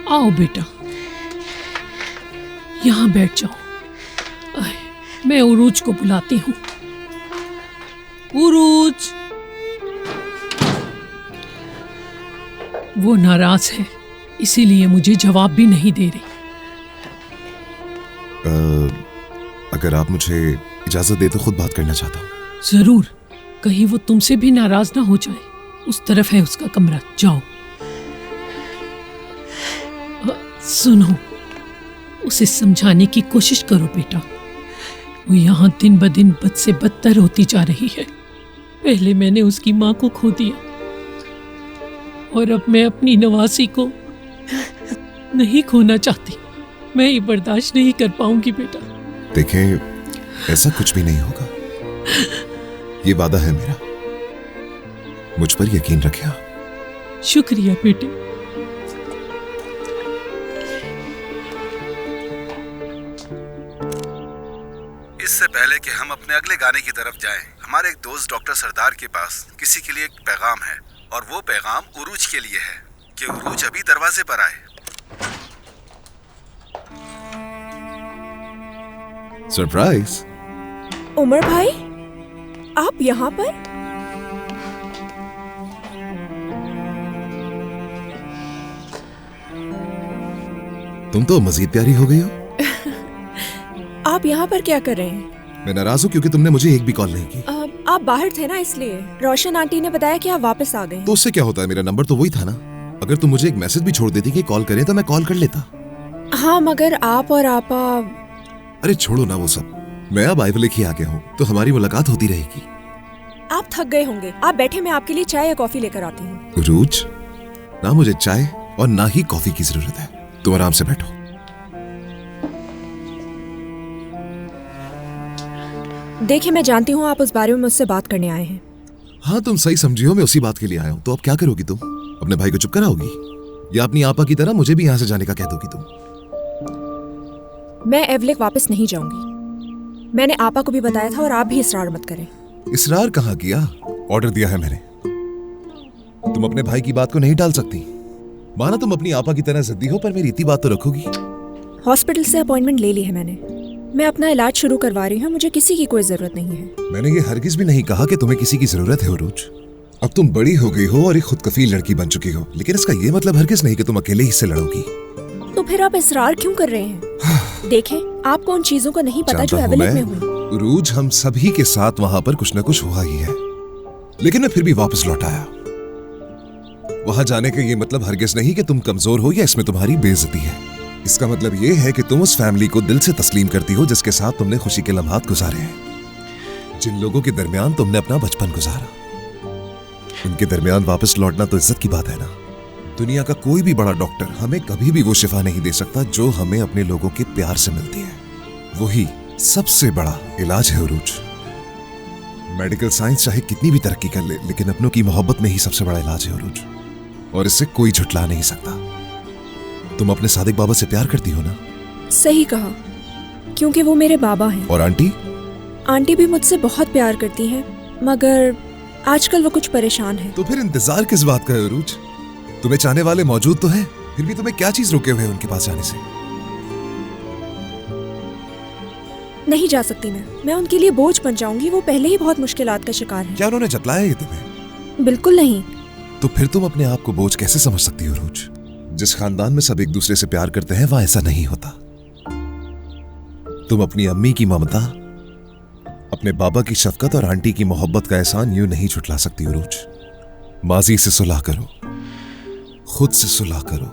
आओ बेटा, यहाँ बैठ जाओ। मैं उरूज को बुलाती हूँ। उरूज, वो नाराज है, इसीलिए मुझे जवाब भी नहीं दे रही। अगर आप मुझे इजाजत दे तो खुद बात करना चाहता हूँ। जरूर, कहीं वो तुमसे भी नाराज ना हो जाए। उस तरफ है उसका कमरा, जाओ। सुनो, उसे समझाने की कोशिश करो बेटा। वो यहाँ दिन ब दिन बद से बदतर होती जा रही है। पहले मैंने उसकी माँ को खो दिया और अब मैं अपनी नवासी को नहीं खोना चाहती। मैं ये बर्दाश्त नहीं कर पाऊंगी बेटा। देखें, ऐसा कुछ भी नहीं होगा। ये वादा है मेरा, मुझ पर यकीन रखिए। शुक्रिया बेटे। इससे पहले कि हम अपने अगले गाने की तरफ जाएं, हमारे एक दोस्त डॉक्टर सरदार के पास किसी के लिए एक पैगाम है, और वो पैगाम उरूज के लिए है कि उरूज अभी दरवाजे पर आए। सरप्राइज। उमर भाई, आप यहाँ पर? तुम तो मजीद प्यारी हो गई हो। आप यहाँ पर क्या कर रहे हैं? मैं नाराज हूँ क्योंकि तुमने मुझे एक भी कॉल नहीं की। आप बाहर थे ना, इसलिए। रोशन आंटी ने बताया कि आप वापस आ गए। तो उससे क्या होता है, मेरा नंबर तो वही था ना। अगर तुम मुझे एक मैसेज भी छोड़ देती कि कॉल करें तो मैं कॉल कर लेता। हाँ, मगर आप और आपा। अरे छोड़ो ना वो सब, मैं अब आइवले ही आ गया हूँ तो हमारी मुलाकात होती रहेगी। आप थक गए होंगे, आप बैठे, मैं आपके लिए चाय या कॉफी लेकर आती हूँ। उरूज, ना मुझे चाय और ना ही कॉफी की जरूरत है। तुम आराम से बैठो। देखिए, मैं जानती हूँ आप उस बारे में मुझसे बात करने आए हैं। हाँ, तुम सही समझी हो, मैं उसी बात के लिए आया हूँ। तो अब क्या करोगी तुम? अपने भाई को चुप कराओगी या अपनी आपा की तरह मुझे भी यहाँ से जाने का कह दोगी तुम? मैं एवलेक वापस नहीं जाऊंगी। मैंने आपा को भी बताया था और आप भी इसरार मत करें। इसरार कहाँ किया? ऑर्डर दिया है मैंने। तुम अपने भाई की बात को नहीं टाल सकती। माना तुम अपनी आपा की तरह जिद्दी हो, पर मेरी इतनी बात तो रखोगी। हॉस्पिटल से अपॉइंटमेंट ले ली है मैंने। मैं अपना इलाज शुरू करवा रही हूँ, मुझे किसी की कोई जरूरत नहीं है। मैंने ये हरगिज भी नहीं कहा कि तुम्हें किसी की जरूरत है उरूज। अब तुम बड़ी हो गई हो और एक खुदकफील लड़की बन चुकी हो, लेकिन इसका ये मतलब हरगिज नहीं कि तुम अकेले ही से लड़ोगी। तो फिर आप इसरार क्यों कर रहे हैं? देखें, आपको उन चीजों का नहीं पता जो एवलेक में हुई। उरूज, हम सभी के साथ वहां पर कुछ न कुछ हुआ ही है, लेकिन मैं फिर भी वापस लौट आया। वहां जाने का ये मतलब हरगिज नहीं कि तुम कमजोर हो या इसमें तुम्हारी बेइज्जती है। इसका मतलब ये है कि तुम उस फैमिली को दिल से तस्लीम करती हो जिसके साथ तुमने खुशी के लम्हात गुजारे हैं, जिन लोगों के दरमियान तुमने अपना बचपन गुजारा। उनके दरमियान वापस लौटना तो इज्जत की बात है ना। दुनिया का कोई भी बड़ा डॉक्टर हमें कभी भी वो शिफा नहीं दे सकता जो हमें अपने लोगों के प्यार से मिलती है। वही सबसे बड़ा इलाज है उरूज। मेडिकल साइंस चाहे कितनी भी तरक्की कर ले, लेकिन अपनों की मोहब्बत में ही सबसे बड़ा इलाज है उरूज, और इससे कोई झुठला नहीं सकता। तुम अपने सादिक बाबा से प्यार करती हो ना? सही कहा, क्योंकि वो मेरे बाबा हैं। और आंटी? आंटी भी मुझसे बहुत प्यार करती हैं, मगर आजकल वो कुछ परेशान है। तो फिर इंतजार किस बात का है उरूज? तुम्हें चाहने वाले मौजूद तो हैं, फिर भी तुम्हें क्या चीज रोके हुए है उनके पास जाने से? नहीं जा सकती मैं उनके लिए बोझ बन जाऊंगी। वो पहले ही बहुत मुश्किलात का शिकार है। क्या उन्होंने जतलाया ये तुम्हें? बिल्कुल नहीं। तो फिर तुम अपने आप को बोझ कैसे समझ सकती हो उरूज? जिस खानदान में सब एक दूसरे से प्यार करते हैं वहां ऐसा नहीं होता। तुम अपनी अम्मी की ममता, अपने बाबा की शफकत और आंटी की मोहब्बत का एहसान यूं नहीं छुटला सकती उरूज। माजी से सुलह करो, खुद से सुलह करो,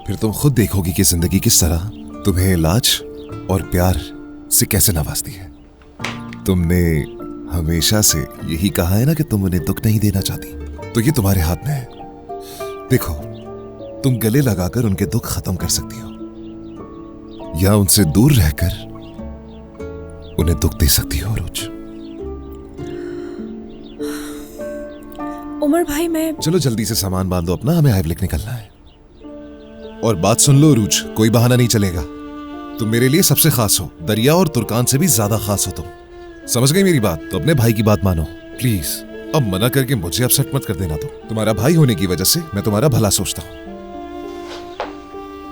फिर तुम खुद देखोगी कि जिंदगी किस तरह तुम्हें इलाज और प्यार से कैसे नवाजती है। तुमने हमेशा से यही कहा है ना कि तुम उन्हें दुख नहीं देना चाहती, तो ये तुम्हारे हाथ में है। देखो, तुम गले लगाकर उनके दुख खत्म कर सकती हो या उनसे दूर रहकर उन्हें दुख दे सकती हो उरूज। उमर भाई, मैं। चलो जल्दी से सामान बांधो अपना, हमें आइवलेक निकलना है। और बात सुन लो उरूज, कोई बहाना नहीं चलेगा। तुम मेरे लिए सबसे खास हो, दरिया और तुर्कान से भी ज्यादा खास हो तुम। समझ गई मेरी बात? तो अपने भाई की बात मानो प्लीज। अब मना करके मुझे अपसेट मत कर देना। तुम्हारा भाई होने की वजह से मैं तुम्हारा भला सोचता हूँ।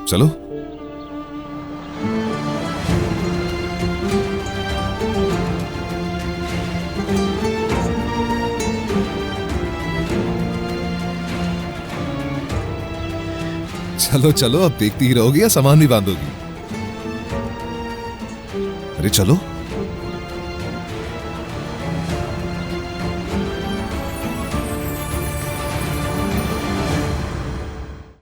चलो। चलो चलो, अब देखती ही रहोगी या सामान भी बांधोगी? अरे चलो।